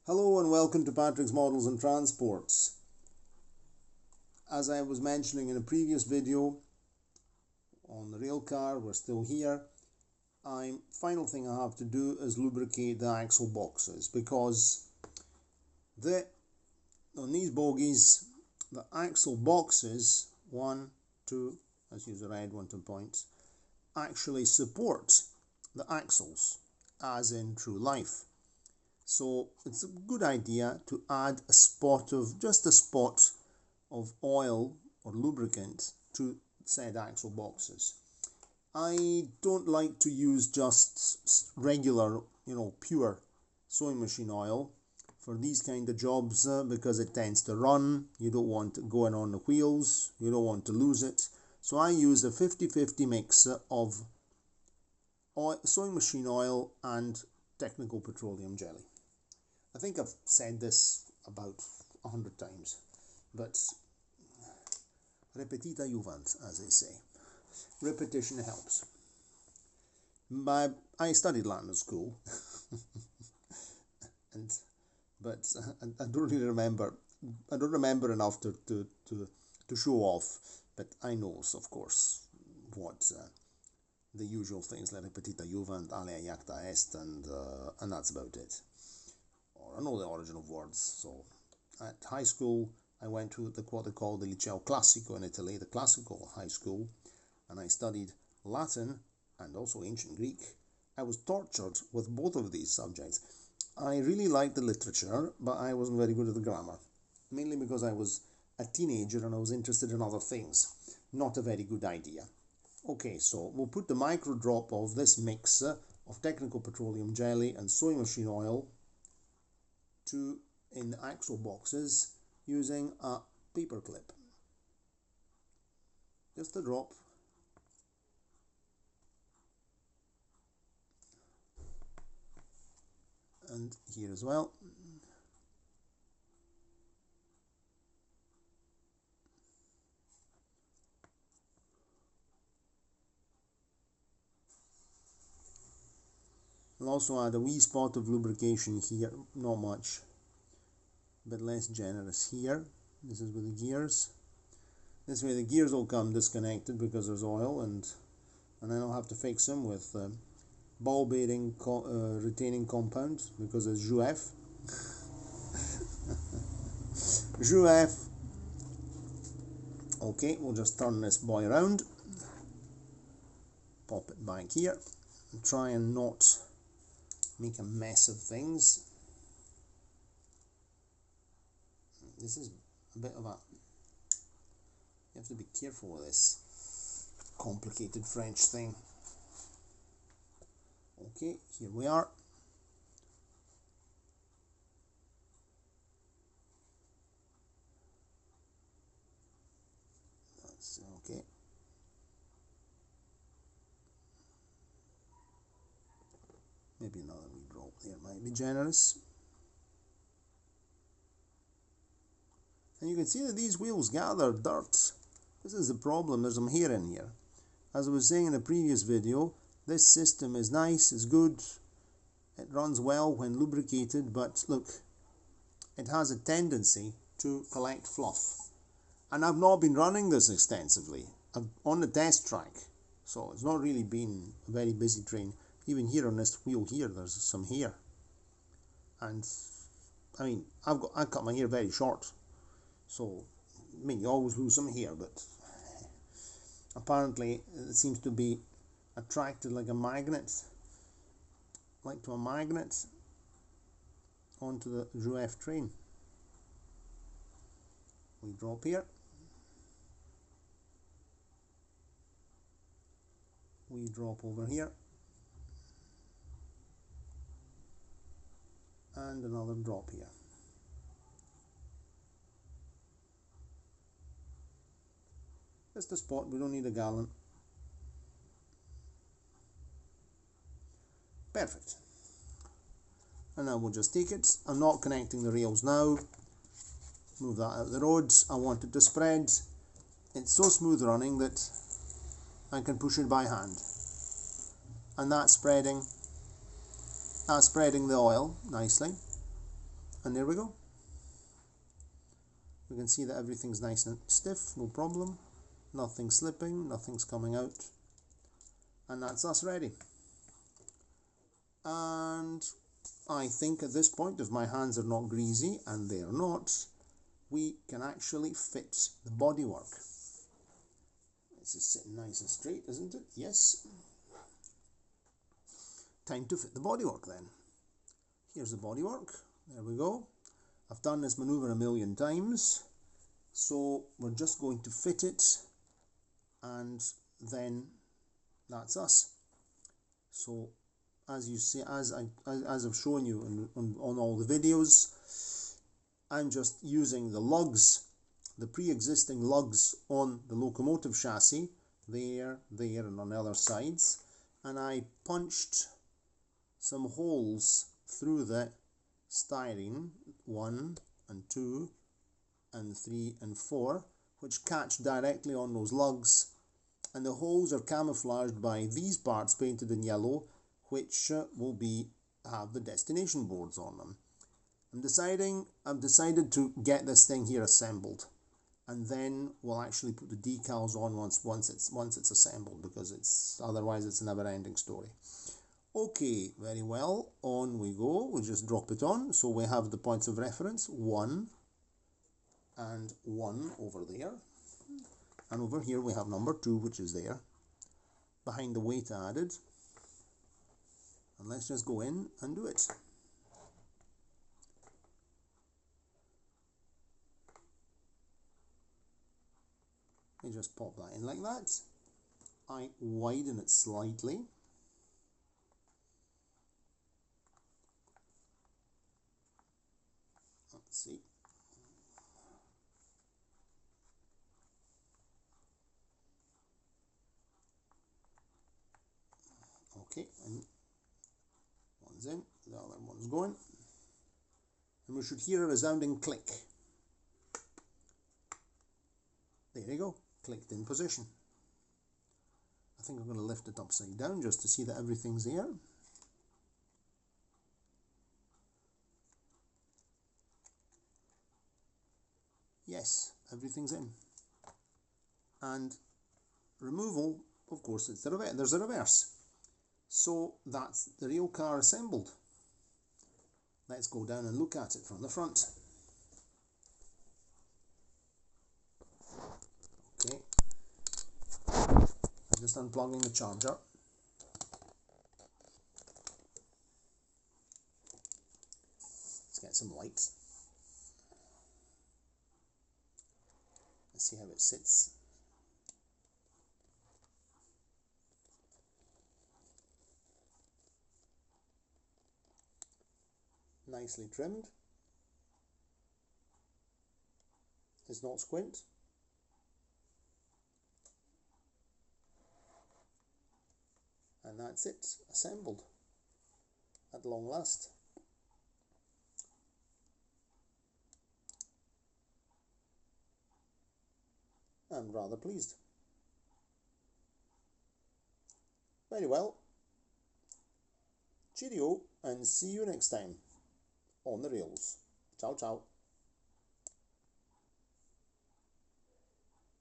Hello and welcome to Patrick's Models and Transports. As I was mentioning in a previous video on the railcar, we're still here. Final thing I have to do is lubricate the axle boxes, because on these bogies, the axle boxes, 1, 2, let's use the red one to point, actually support the axles, as in true life. So it's a good idea to add just a spot of oil or lubricant to said axle boxes. I don't like to use just regular, pure sewing machine oil for these kind of jobs because it tends to run. You don't want it going on the wheels. You don't want to lose it. So I use a 50-50 mix of sewing machine oil and technical petroleum jelly. I think I've said this about 100 times, but repetita iuvant, as they say. Repetition helps. I studied Latin at school, but I don't really remember. I don't remember enough to show off. But I know, of course, what the usual things like repetita iuvant, alea iacta est, and that's about it. I know the origin of words. So at high school I went to what they call the Liceo Classico in Italy, the classical high school, and I studied Latin and also ancient Greek. I was tortured with both of these subjects. I really liked the literature, but I wasn't very good at the grammar, mainly because I was a teenager and I was interested in other things. Not a very good idea. Okay, so we'll put the micro drop of this mix of technical petroleum jelly and sewing machine oil in the axle boxes using a paper clip. Just a drop. And here as well. I'll also add a wee spot of lubrication here, not much, but less generous here. This is with the gears. This way the gears will come disconnected because there's oil, and then I'll have to fix them with ball bearing retaining compound because it's Dref. Dref. Okay, we'll just turn this boy around, pop it back here, and try and not make a mess of things. This is a bit of you have to be careful with this complicated French thing. Okay, here we are. That's okay. Maybe another wee drop there might be generous. And you can see that these wheels gather dirt. This is the problem, there's some hair in here. As I was saying in a previous video, this system is nice, it's good, it runs well when lubricated, but look, it has a tendency to collect fluff. And I've not been running this extensively. I'm on the test track, so it's not really been a very busy train. Even here on this wheel here, there's some hair. And I mean, I cut my hair very short. So, I mean, you always lose some hair, but apparently it seems to be attracted like a magnet, onto the Dref train. We drop here. We drop over here. And another drop here. Just a spot, we don't need a gallon. Perfect. And now we'll just take it. I'm not connecting the rails now. Move that out of the road. I want it to spread. It's so smooth running that I can push it by hand. And that's spreading the oil nicely. and there we go. We can see that everything's nice and stiff, no problem. Nothing's slipping, nothing's coming out. And that's us ready. And I think at this point, if my hands are not greasy, and they're not, we can actually fit the bodywork. This is sitting nice and straight, isn't it? Yes. Time to fit the bodywork then. Here's the bodywork. There we go. I've done this maneuver a million times, so we're just going to fit it, and then that's us. So as you see, as I've shown you on all the videos, I'm just using the lugs, the pre-existing lugs on the locomotive chassis, there, and on the other sides, and I punched some holes through the styrene, 1 and 2 and 3 and 4, which catch directly on those lugs, and the holes are camouflaged by these parts painted in yellow, which will have the destination boards on them. I've decided to get this thing here assembled, and then we'll actually put the decals on once it's assembled, because otherwise it's a never-ending story. Okay, very well, on we go. We just drop it on, so we have the points of reference, 1 and 1 over there, and over here we have number 2, which is there, behind the weight added, and let's just go in and do it. I just pop that in like that. I widen it slightly. Let's see. Okay, and one's in, the other one's going. And we should hear a resounding click. There you go, clicked in position. I think I'm going to lift it upside down just to see that everything's there. Yes, everything's in. And removal, of course, it's there's a reverse. So that's the rail car assembled. Let's go down and look at it from the front. Okay, I'm just unplugging the charger. Let's get some light. Let's see how it sits. Nicely trimmed. It's not squint. And that's it, assembled at long last. I'm rather pleased. Very well. Cheerio, and see you next time on the rails. Ciao, ciao.